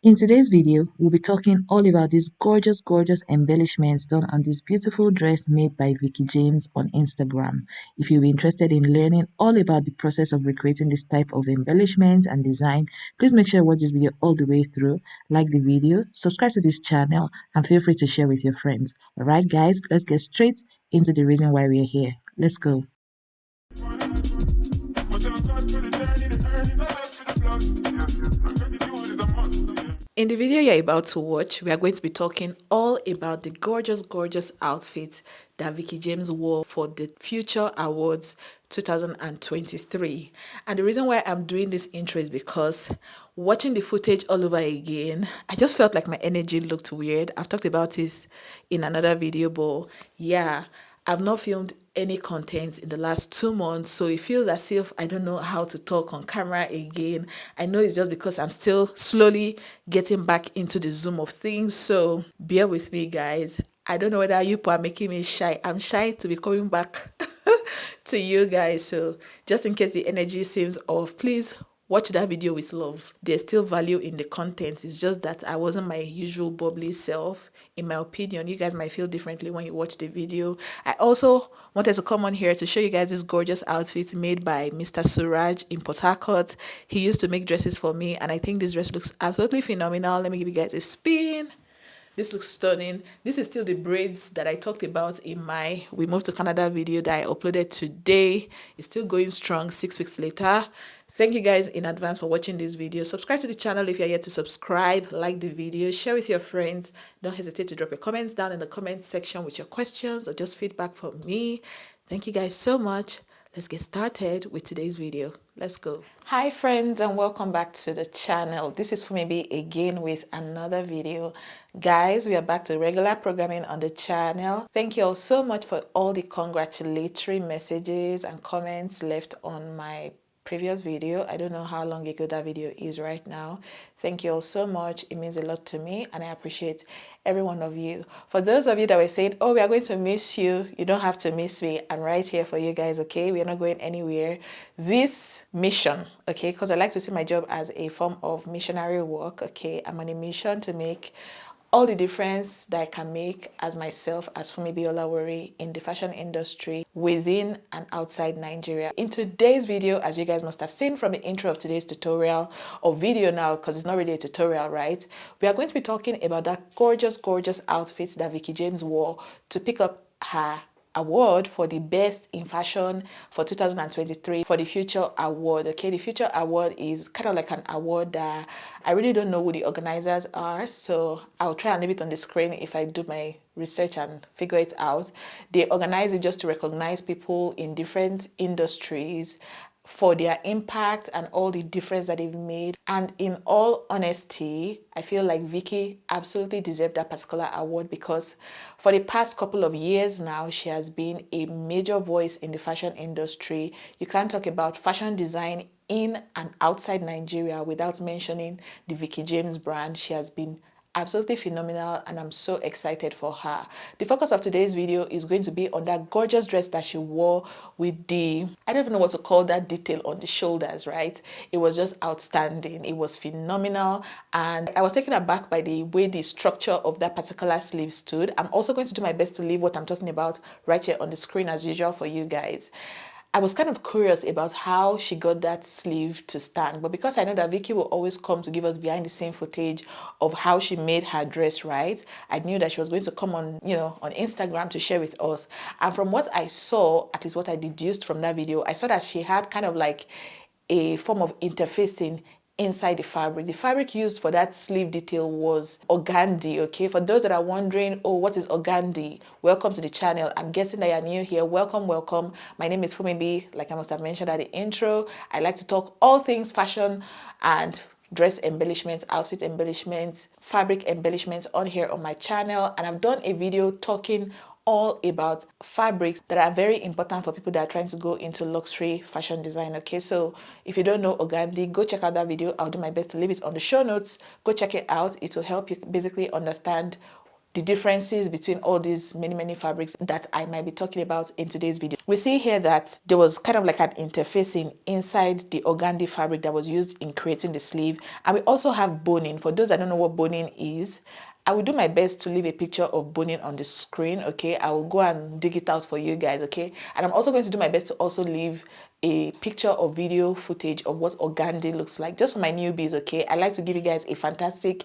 In today's video, we'll be talking all about these gorgeous embellishments done on this beautiful dress made by Vicky James on Instagram. If you'll be interested in learning all about the process of recreating this type of embellishment and design, please make sure you watch this video all the way through, like the video, subscribe to this channel, and feel free to share with your friends. Alright guys, let's get straight into the reason why we're here. Let's go. In the video you're about to watch, we are going to be talking all about the gorgeous outfit that Vicky James wore for the Future Awards 2023. And the reason why I'm doing this intro is because watching the footage all over again, I just felt like my energy looked weird. I've talked about this in another video, but yeah, I've not filmed any content in the last 2 months, so it feels as if I don't know how to talk on camera again. I know it's just because I'm still slowly getting back into the zoom of things, so bear with me guys. I don't know whether you are making me shy. I'm shy to be coming back to you guys, so just in case the energy seems off, please watch that video with love. There's still value in the content. It's just that I wasn't my usual bubbly self. In my opinion, you guys might feel differently when you watch the video. I also wanted to come on here to show you guys this gorgeous outfit made by Mr. Suraj in Port Harcourt. He used to make dresses for me, and I think this dress looks absolutely phenomenal. Let me give you guys a spin. This looks stunning. This is still the braids that I talked about in my We Moved to Canada video that I uploaded today. It's still going strong 6 weeks later. Thank you guys in advance for watching this video. Subscribe to the channel if you're yet to subscribe. Like the video. Share with your friends. Don't hesitate to drop your comments down in the comment section with your questions or just feedback from me. Thank you guys so much. Let's get started with today's video. Let's go. Hi friends, and welcome back to the channel. This is Funmibi again with another video. Guys, we are back to regular programming on the channel. Thank you all so much for all the congratulatory messages and comments left on my previous video. I don't know how long ago that video is right now. Thank you all so much. It means a lot to me, and I appreciate every one of you. For those of you that were saying, oh, we are going to miss you, you don't have to miss me. I'm right here for you guys, okay? We are not going anywhere. This mission, okay, because I like to see my job as a form of missionary work, okay? I'm on a mission to make all the difference that I can make as myself, as Funmibi Olawore, in the fashion industry within and outside Nigeria. In today's video, as you guys must have seen from the intro of today's tutorial or video now, because it's not really a tutorial, right? We are going to be talking about that gorgeous outfit that Vicky James wore to pick up her award for the best in fashion for 2023 for the Future Award. Okay, the Future Award is kind of like an award that I really don't know who the organizers are, so I'll try and leave it on the screen if I do my research and figure it out. They organize it just to recognize people in different industries for their impact and all the difference that they've made. And in all honesty, I feel like Vicky absolutely deserved that particular award because for the past couple of years now, she has been a major voice in the fashion industry. You can't talk about fashion design in and outside Nigeria without mentioning the Vicky James brand. She has been absolutely phenomenal, and I'm so excited for her. The focus of today's video is going to be on that gorgeous dress that she wore with the, I don't even know what to call that detail on the shoulders, right? It was just outstanding. It was phenomenal, and I was taken aback by the way the structure of that particular sleeve stood. I'm also going to do my best to leave what I'm talking about right here on the screen as usual for you guys. I was kind of curious about how she got that sleeve to stand, but because I know that Vicky will always come to give us behind the scene footage of how she made her dress, right? I knew that she was going to come on, on Instagram to share with us. And from what I saw, at least what I deduced from that video, I saw that she had kind of like a form of interfacing inside the fabric. The fabric used for that sleeve detail was organdy, okay? For those that are wondering, oh, what is organdy? Welcome to the channel. I'm guessing that you're new here. Welcome. My name is Funmibi, like I must have mentioned at the intro. I like to talk all things fashion and dress embellishments, outfit embellishments, fabric embellishments on here on my channel. And I've done a video talking all about fabrics that are very important for people that are trying to go into luxury fashion design. Okay, so if you don't know organdy, go check out that video. I'll do my best to leave it on the show notes. Go check it out. It will help you basically understand the differences between all these many fabrics that I might be talking about in today's video. We see here that there was kind of like an interfacing inside the organdy fabric that was used in creating the sleeve, and we also have boning. For those that don't know what boning is, I will do my best to leave a picture of boning on the screen, okay? I will go and dig it out for you guys, okay? And I'm also going to do my best to also leave a picture or video footage of what organdy looks like, just for my newbies, okay? I like to give you guys a fantastic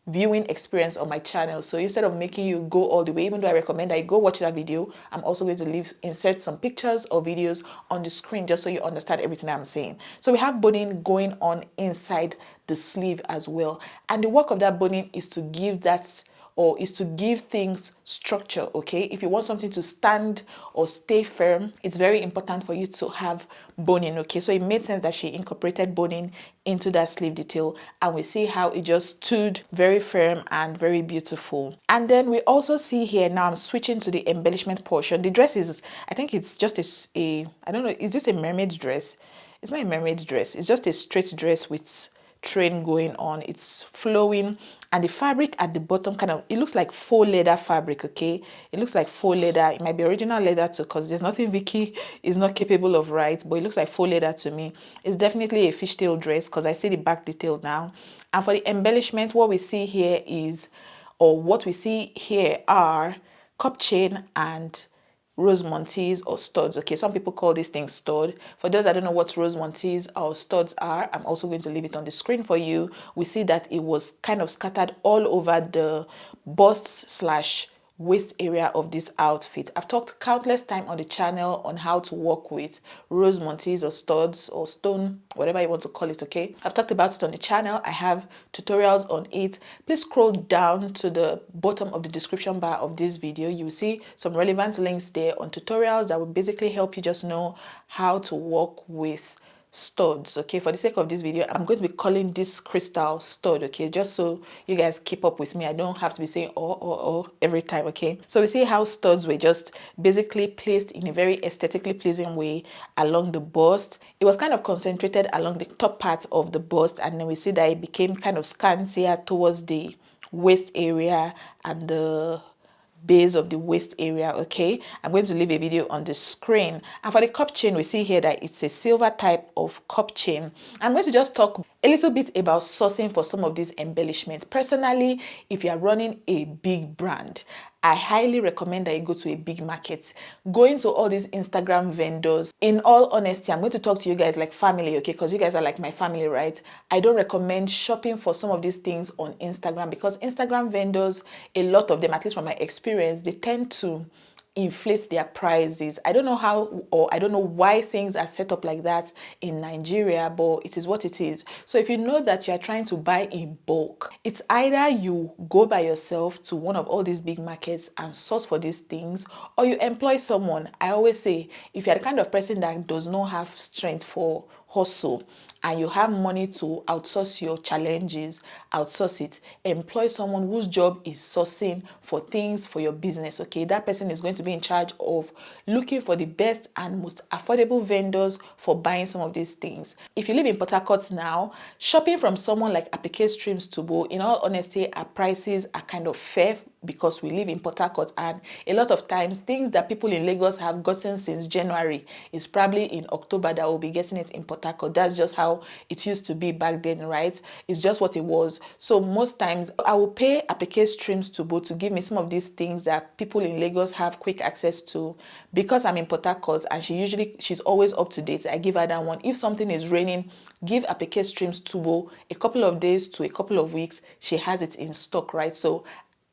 viewing experience on my channel. So instead of making you go all the way, even though I recommend that you go watch that video, I'm also going to insert some pictures or videos on the screen just so you understand everything I'm saying. So we have boning going on inside the sleeve as well. And the work of that boning is to give that, or is to give things structure, okay? If you want something to stand or stay firm, it's very important for you to have boning, okay? So it made sense that she incorporated boning into that sleeve detail, and we see how it just stood very firm and very beautiful. And then we also see here, now I'm switching to the embellishment portion. The dress is, I think it's just I don't know, is this a mermaid dress? It's not a mermaid dress, it's just a straight dress with train going on. It's flowing, and the fabric at the bottom kind of, it looks like faux leather fabric, okay? It looks like faux leather. It might be original leather too, because there's nothing Vicky is not capable of, right? But it looks like faux leather to me. It's definitely a fishtail dress because I see the back detail now. And for the embellishment, what we see here is, or what we see here are cup chain and rosemontees or studs, okay? Some people call these things stud. For those that don't know what rosemontees or studs are, I'm also going to leave it on the screen for you. We see that it was kind of scattered all over the bust slash waist area of this outfit. I've talked countless time on the channel on how to work with rosemontees or studs or stone, whatever you want to call it, okay? I've talked about it on the channel. I have tutorials on it. Please scroll down to the bottom of the description bar of this video. You will see some relevant links there on tutorials that will basically help you just know how to work with studs, okay? For the sake of this video, I'm going to be calling this crystal stud, okay? Just so you guys keep up with me. I don't have to be saying oh every time, okay? So we see how studs were just basically placed in a very aesthetically pleasing way along the bust. It was kind of concentrated along the top part of the bust, and then we see that it became kind of scantier towards the waist area and the base of the waist area, okay? I'm going to leave a video on the screen. And for the cup chain, we see here that it's a silver type of cup chain. I'm going to just talk a little bit about sourcing for some of these embellishments. Personally, if you are running a big brand, I highly recommend that you go to a big market. Going to all these Instagram vendors, in all honesty, I'm going to talk to you guys like family, okay? Because you guys are like my family, right? I don't recommend shopping for some of these things on Instagram, because Instagram vendors, a lot of them, at least from my experience, they tend to inflate their prices. I don't know how, or I don't know why things are set up like that in Nigeria, but it is what it is. So if you know that you are trying to buy in bulk, it's either you go by yourself to one of all these big markets and source for these things, or you employ someone. I always say, if you're the kind of person that does not have strength for hustle and you have money to outsource your challenges, outsource it. Employ someone whose job is sourcing for things for your business, okay? That person is going to be in charge of looking for the best and most affordable vendors for buying some of these things. If you live in Port Harcourt now, shopping from someone like APPLIQUÉS Tubo, in all honesty, our prices are kind of fair because we live in Port Harcourt, and a lot of times things that people in Lagos have gotten since January is probably in October that will be getting it in Port Harcourt. That's just how it used to be back then, right? It's just what it was. So most times I will pay APPLIQUÉS Tubo to give me some of these things that people in Lagos have quick access to, because I'm in Port Harcourt and she's always up to date. I give her that one. If something is raining, give APPLIQUÉS Tubo a couple of days to a couple of weeks. She has it in stock, right? So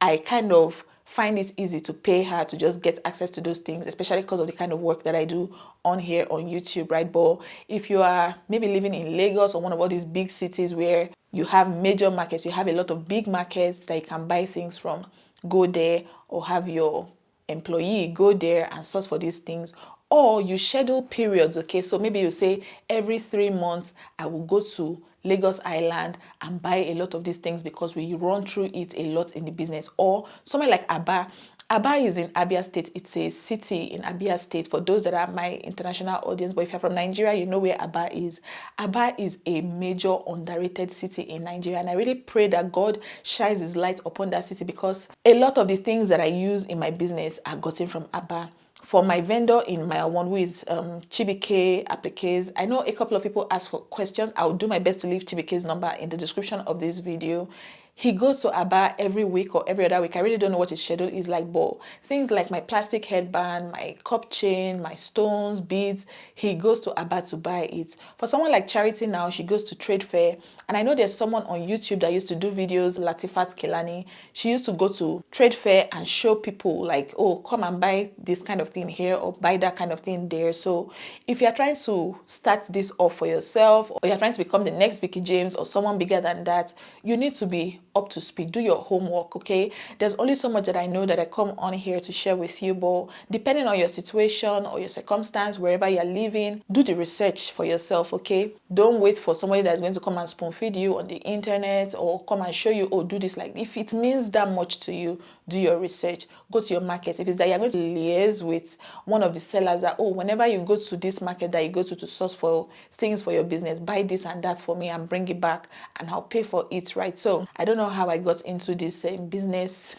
I kind of find it easy to pay her to just get access to those things, especially because of the kind of work that I do on here on YouTube, right? But if you are maybe living in Lagos or one of all these big cities where you have major markets, you have a lot of big markets that you can buy things from, go there, or have your employee go there and source for these things. Or you schedule periods, okay? So maybe you say every 3 months I will go to Lagos Island and buy a lot of these things because we run through it a lot in the business. Or somewhere like Aba, Aba is in Abia State. It's a city in Abia State for those that are my international audience. But if you're from Nigeria, you know where Aba is. Aba is a major underrated city in Nigeria. And I really pray that God shines his light upon that city, because a lot of the things that I use in my business are gotten from Aba. For my vendor in my one, who is Chibike APPLIQUÉS, I know a couple of people ask for questions. I'll do my best to leave Chibike's number in the description of this video. He goes to Aba every week or every other week. I really don't know what his schedule is like, but things like my plastic headband, my cup chain, my stones, beads, he goes to Aba to buy it. For someone like Charity now, she goes to trade fair. And I know there's someone on YouTube that used to do videos, Latifat Kelani. She used to go to trade fair and show people like, oh, come and buy this kind of thing here or buy that kind of thing there. So if you're trying to start this off for yourself, or you're trying to become the next Vicky James or someone bigger than that, you need to be up to speed. Do your homework, okay? There's only so much that I know that I come on here to share with you, but depending on your situation or your circumstance, wherever you're living, do the research for yourself, okay? Don't wait for somebody that's going to come and spoon feed you on the internet or come and show you, oh, do this. Like, if it means that much to you, do your research. Go to your market. If it's that you're going to liaise with one of the sellers that, oh, whenever you go to this market that you go to source for things for your business, buy this and that for me and bring it back and I'll pay for it, right? So I don't know how I got into this business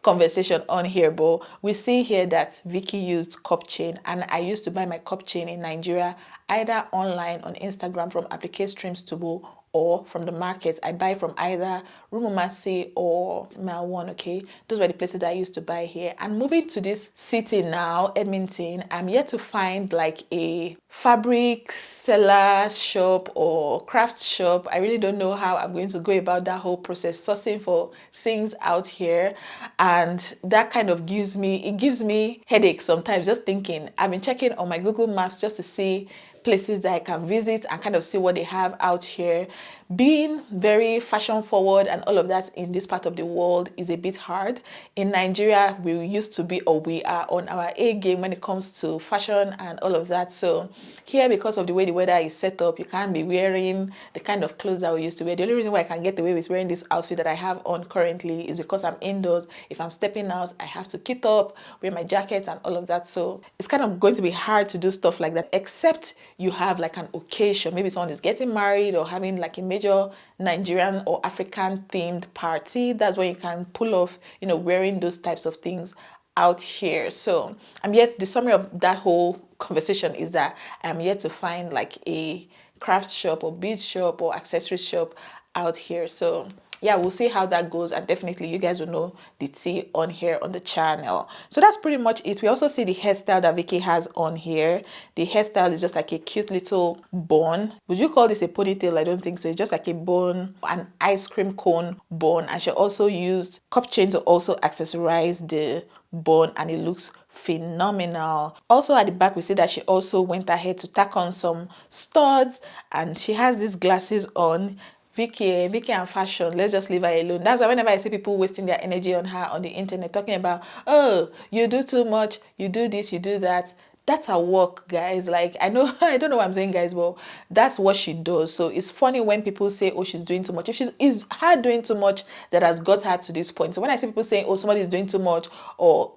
conversation on here, but we see here that Vicky used cup chain, and I used to buy my cup chain in Nigeria either online on Instagram from APPLIQUÉS Streams Tubo or from the market. I buy from either Rumumasi or Mile One, okay? Those were the places that I used to buy here. And moving to this city now, Edmonton, I'm yet to find like a fabric seller shop or craft shop. I really don't know how I'm going to go about that whole process, sourcing for things out here. And that kind of gives me headache sometimes just thinking. I've been checking on my Google Maps just to see places that I can visit and kind of see what they have out here. Being very fashion forward and all of that in this part of the world is a bit hard. In Nigeria, we used to be, or we are on our A game when it comes to fashion and all of that. So here, because of the way the weather is set up, you can't be wearing the kind of clothes that we used to wear. The only reason why I can get away with wearing this outfit that I have on currently is because I'm indoors. If I'm stepping out, I have to kit up, wear my jacket and all of that. So it's kind of going to be hard to do stuff like that, except you have like an occasion. Maybe someone is getting married or having like a major Nigerian or African themed party. That's when you can pull off, wearing those types of things out here. So I'm yet, the summary of that whole conversation is that I'm yet to find like a craft shop or bead shop or accessory shop out here. So yeah, we'll see how that goes, and definitely you guys will know the tea on here on the channel. So that's pretty much it. We also see the hairstyle that Vicky has on here. The hairstyle is just like a cute little bun. Would you call this a ponytail? I don't think so. It's just like a bun, an ice cream cone bun, and she also used cup chain to also accessorize the bun, and it looks phenomenal. Also at the back, we see that she also went ahead to tack on some studs, and she has these glasses on. Vicky and fashion, let's just leave her alone. That's why whenever I see people wasting their energy on her on the internet, talking about, oh, you do too much, you do this, you do that, that's her work, guys. Like, I know, I don't know what I'm saying, guys, but that's what she does. So it's funny when people say, oh, she's doing too much. If it's her doing too much that has got her to this point. So when I see people saying, oh, somebody is doing too much, or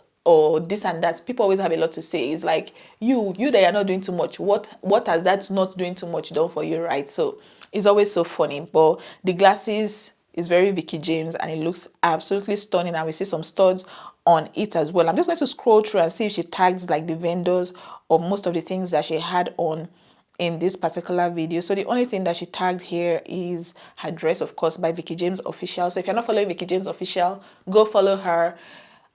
this and that, people always have a lot to say. It's like, you that you're not doing too much, what has that not doing too much done for you, right? So it's always so funny. But the glasses is very Vicky James, and it looks absolutely stunning, and we see some studs on it as well. I'm just going to scroll through and see if she tags like the vendors or most of the things that she had on in this particular video. So the only thing that she tagged here is her dress, of course, by Vicky James Official. So if you're not following Vicky James Official, go follow her.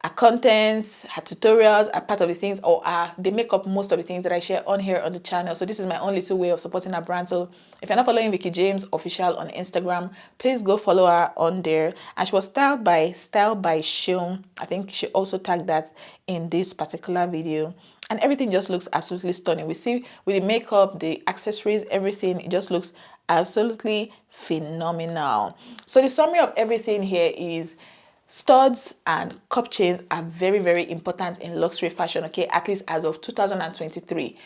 Her contents, her tutorials are part of the things, or they make up most of the things that I share on here on the channel. So this is my own little way of supporting her brand. So if you're not following Vicky James Official on Instagram, please go follow her on there. And she was styled by Sheung. I think she also tagged that in this particular video. And everything just looks absolutely stunning. We see with the makeup, the accessories, everything, it just looks absolutely phenomenal. So the summary of everything here is studs and cup chains are very, very important in luxury fashion, okay? At least as of 2023.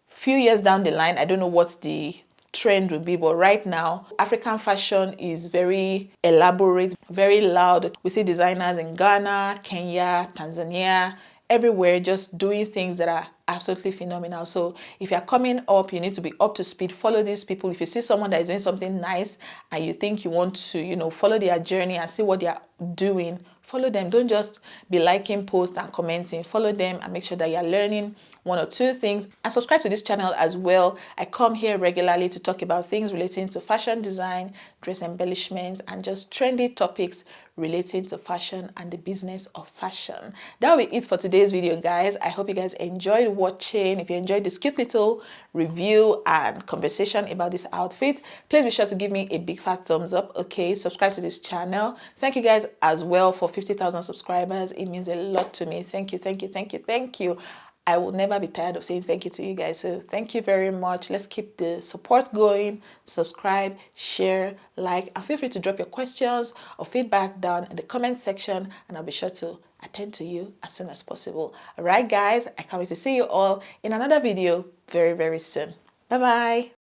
Few years down the line, I don't know what the trend will be. But right now, African fashion is very elaborate, very loud. We see designers in Ghana, Kenya, Tanzania, everywhere just doing things that are absolutely phenomenal. So if you're coming up, you need to be up to speed. Follow these people. If you see someone that is doing something nice and you think you want to, follow their journey and see what they are doing, follow them. Don't just be liking posts and commenting. Follow them and make sure that you're learning one or two things, and subscribe to this channel as well. I come here regularly to talk about things relating to fashion design, dress embellishments, and just trendy topics relating to fashion and the business of fashion. That will be it for today's video, guys. I hope you guys enjoyed watching. If you enjoyed this cute little review and conversation about this outfit, please be sure to give me a big fat thumbs up. Okay, subscribe to this channel. Thank you guys as well for 50,000 subscribers. It means a lot to me. Thank you, thank you, thank you, thank you. I will never be tired of saying thank you to you guys. So thank you very much. Let's keep the support going. Subscribe, share, like, and feel free to drop your questions or feedback down in the comment section, and I'll be sure to attend to you as soon as possible. All right, guys, I can't wait to see you all in another video very, very soon. Bye-bye.